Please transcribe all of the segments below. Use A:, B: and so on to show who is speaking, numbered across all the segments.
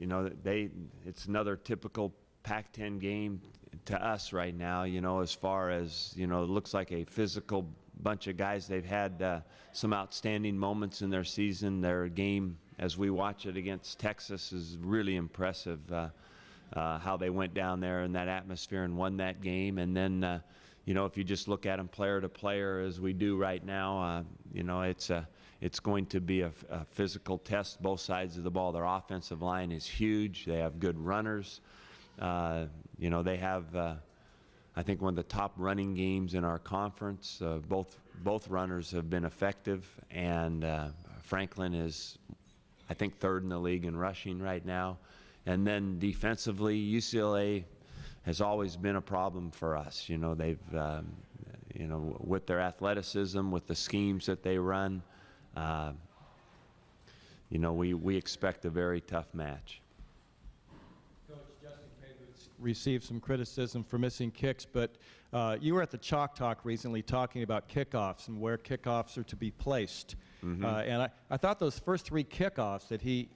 A: know, it's another typical Pac-10 game to us right now, you know, as far as, you know, it looks like a physical bunch of guys. They've had some outstanding moments in their season. Their game, as we watch it against Texas, is really impressive, how they went down there in that atmosphere and won that game. And then, you know, if you just look at them player to player as we do right now, you know, it's going to be a physical test, both sides of the ball. Their offensive line is huge. They have good runners. You know, they have, I think, one of the top running games in our conference. Both runners have been effective, and Franklin is, I think, third in the league in rushing right now. And then defensively, UCLA has always been a problem for us. You know, they've, you know, with their athleticism, with the schemes that they run, you know, we expect a very tough match.
B: Received some criticism for missing kicks, but you were at the Chalk Talk recently talking about kickoffs and where kickoffs are to be placed. Mm-hmm. And I thought those first 3 kickoffs that he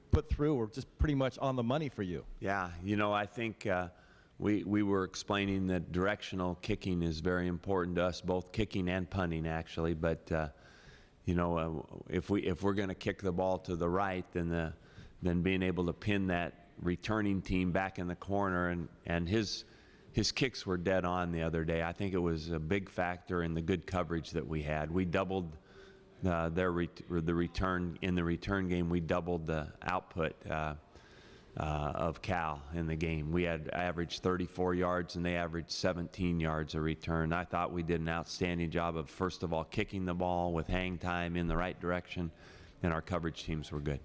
B: put through were just pretty much on the money for you.
A: Yeah, you know, I think we were explaining that directional kicking is very important to us, both kicking and punting, actually. But you know, if we're going to kick the ball to the right, then being able to pin that returning team back in the corner, and his kicks were dead on the other day. I think it was a big factor in the good coverage that we had. We doubled the return in the return game. We doubled the output of Cal in the game. We had averaged 34 yards, and they averaged 17 yards a return. I thought we did an outstanding job of, first of all, kicking the ball with hang time in the right direction, and our coverage teams were good.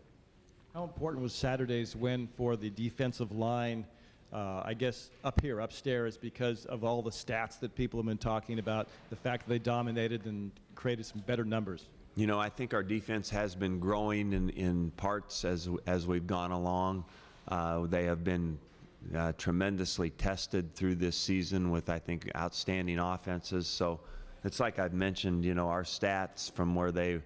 B: How important was Saturday's win for the defensive line, I guess, up here, upstairs, because of all the stats that people have been talking about, the fact that they dominated and created some better numbers?
A: You know, I think our defense has been growing in parts as we've gone along. They have been tremendously tested through this season with, I think, outstanding offenses. So it's like I've mentioned, you know, our stats from where they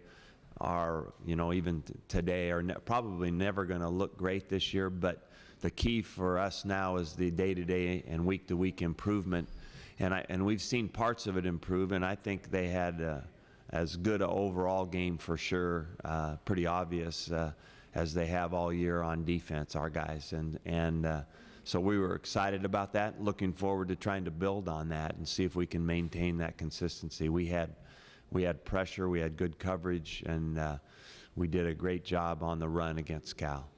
A: are, you know, even today are probably never going to look great this year, but the key for us now is the day-to-day and week-to-week improvement, and we've seen parts of it improve, and I think they had as good an overall game for sure, pretty obvious, as they have all year on defense, our guys, and so we were excited about that, looking forward to trying to build on that and see if we can maintain that consistency. We had pressure, we had good coverage, and we did a great job on the run against Cal.